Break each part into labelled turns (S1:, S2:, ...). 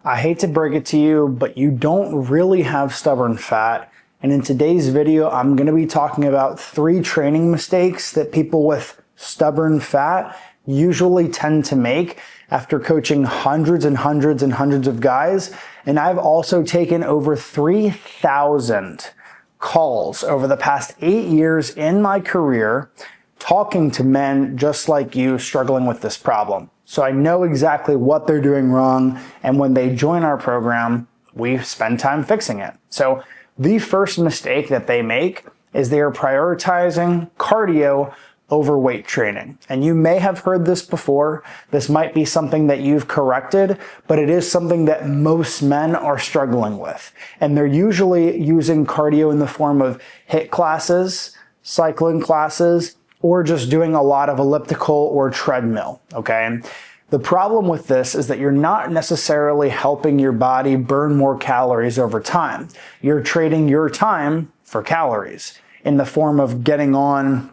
S1: I hate to break it to you, but you don't really have stubborn fat. And in today's video, I'm going to be talking about 3 training mistakes that people with stubborn fat usually tend to make after coaching hundreds and hundreds and hundreds of guys. And I've also taken over 3,000 calls over the past 8 years in my career talking to men just like you struggling with this problem. So I know exactly what they're doing wrong, and when they join our program, we spend time fixing it. So the first mistake that they make is they are prioritizing cardio over weight training. And you may have heard this before. This might be something that you've corrected, but it is something that most men are struggling with. And they're usually using cardio in the form of HIIT classes, cycling classes, or just doing a lot of elliptical or treadmill, okay? The problem with this is that you're not necessarily helping your body burn more calories over time. You're trading your time for calories in the form of getting on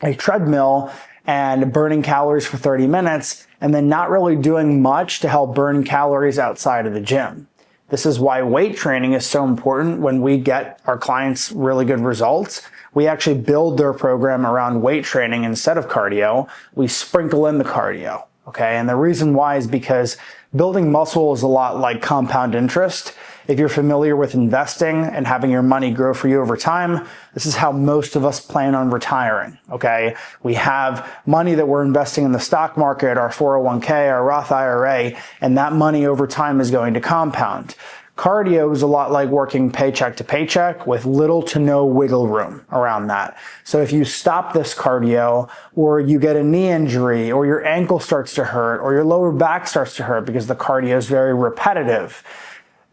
S1: a treadmill and burning calories for 30 minutes and then not really doing much to help burn calories outside of the gym. This is why weight training is so important. When we get our clients really good results, we actually build their program around weight training instead of cardio. We sprinkle in the cardio, okay? And the reason why is because building muscle is a lot like compound interest. If you're familiar with investing and having your money grow for you over time, this is how most of us plan on retiring, okay? We have money that we're investing in the stock market, our 401k, our Roth IRA, and that money over time is going to compound. Cardio is a lot like working paycheck to paycheck with little to no wiggle room around that. So if you stop this cardio, or you get a knee injury, or your ankle starts to hurt, or your lower back starts to hurt because the cardio is very repetitive,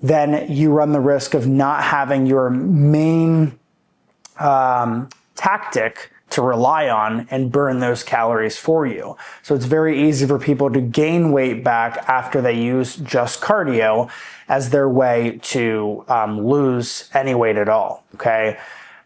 S1: then you run the risk of not having your main tactic to rely on and burn those calories for you. So it's very easy for people to gain weight back after they use just cardio as their way to lose any weight at all, okay?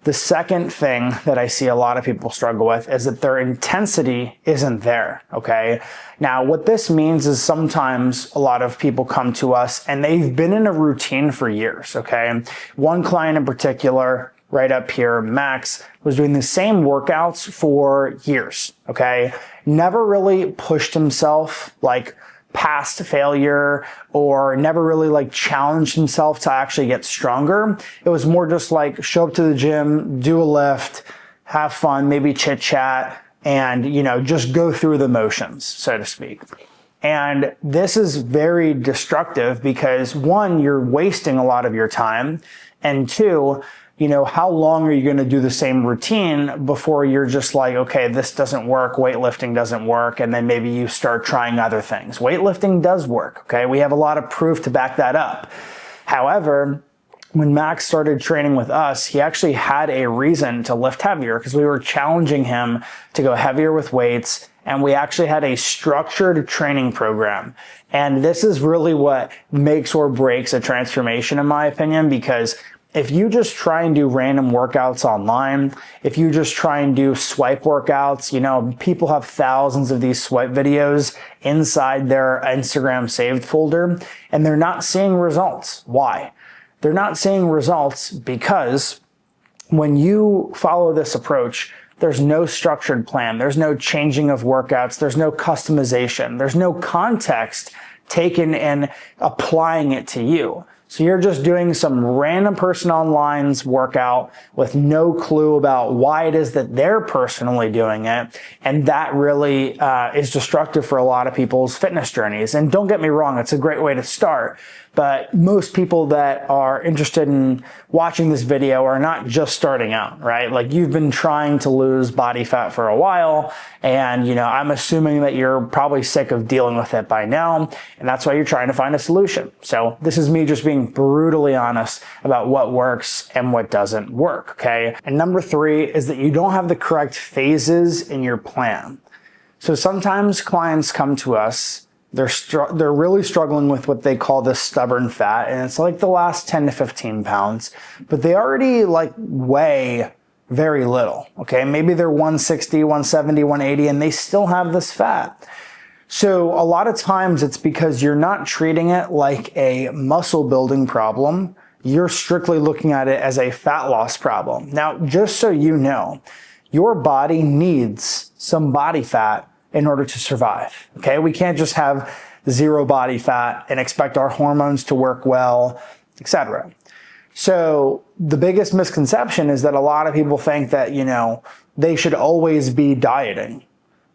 S1: The second thing that I see a lot of people struggle with is that their intensity isn't there, okay? Now, what this means is sometimes a lot of people come to us and they've been in a routine for years, okay? One client in particular, right up here, Max, was doing the same workouts for years, okay? Never really pushed himself like past failure, or never really like challenged himself to actually get stronger. It was more just like show up to the gym, do a lift, have fun, maybe chit chat, and just go through the motions, so to speak. And this is very destructive because 1, you're wasting a lot of your time, and 2, how long are you going to do the same routine before you're just like, okay, this doesn't work, weightlifting doesn't work, and then maybe you start trying other things. Weightlifting does work, okay? We have a lot of proof to back that up. However, when Max started training with us, he actually had a reason to lift heavier because we were challenging him to go heavier with weights, and we actually had a structured training program. And this is really what makes or breaks a transformation, in my opinion, because if you just try and do random workouts online, if you just try and do swipe workouts, people have thousands of these swipe videos inside their Instagram saved folder, and they're not seeing results. Why? They're not seeing results because when you follow this approach, there's no structured plan. There's no changing of workouts. There's no customization. There's no context taken and applying it to you. So you're just doing some random person online's workout with no clue about why it is that they're personally doing it. And that really is destructive for a lot of people's fitness journeys. And don't get me wrong, it's a great way to start. But most people that are interested in watching this video are not just starting out, right? Like you've been trying to lose body fat for a while, and I'm assuming that you're probably sick of dealing with it by now, and that's why you're trying to find a solution. So this is me just being brutally honest about what works and what doesn't work, okay? And number 3 is that you don't have the correct phases in your plan. So sometimes clients come to us, they're really struggling with what they call this stubborn fat, and it's like the last 10 to 15 pounds, but they already weigh very little, okay? Maybe they're 160, 170, 180, and they still have this fat. So a lot of times it's because you're not treating it like a muscle building problem. You're strictly looking at it as a fat loss problem. Now, just so you know, your body needs some body fat in order to survive. Okay, we can't just have zero body fat and expect our hormones to work well, etc. So the biggest misconception is that a lot of people think that, they should always be dieting.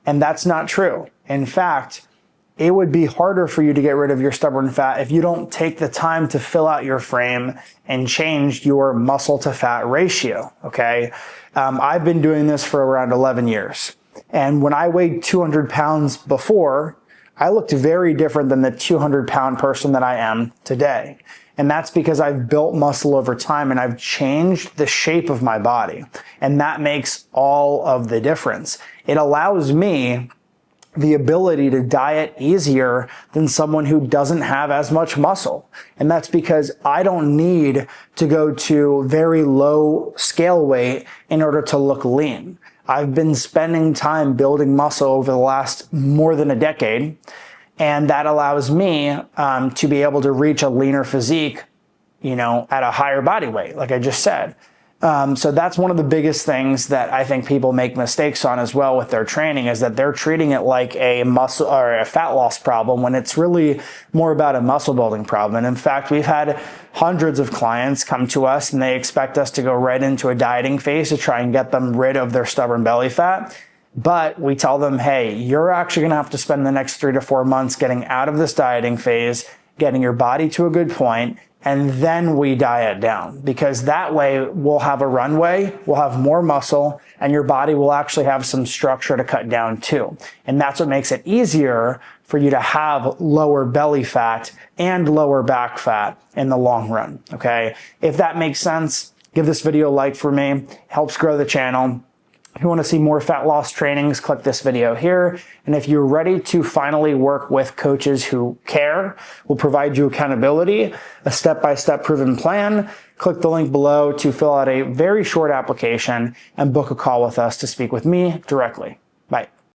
S1: And that's not true. In fact, it would be harder for you to get rid of your stubborn fat if you don't take the time to fill out your frame and change your muscle to fat ratio. Okay. I've been doing this for around 11 years. And when I weighed 200 pounds before, I looked very different than the 200-pound person that I am today. And that's because I've built muscle over time and I've changed the shape of my body. And that makes all of the difference. It allows me the ability to diet easier than someone who doesn't have as much muscle. And that's because I don't need to go to very low scale weight in order to look lean. I've been spending time building muscle over the last more than a decade, and that allows me to be able to reach a leaner physique, at a higher body weight, like I just said. So that's one of the biggest things that I think people make mistakes on as well with their training, is that they're treating it like a muscle or a fat loss problem when it's really more about a muscle building problem. And in fact, we've had hundreds of clients come to us and they expect us to go right into a dieting phase to try and get them rid of their stubborn belly fat. But we tell them, hey, you're actually going to have to spend the next 3 to 4 months getting out of this dieting phase, getting your body to a good point, and then we diet down, because that way we'll have a runway, we'll have more muscle, and your body will actually have some structure to cut down too. And that's what makes it easier for you to have lower belly fat and lower back fat in the long run. Okay. If that makes sense, give this video a like for me. Helps grow the channel. If you want to see more fat loss trainings, click this video here. And if you're ready to finally work with coaches who care, will provide you accountability, a step-by-step proven plan, click the link below to fill out a very short application and book a call with us to speak with me directly. Bye.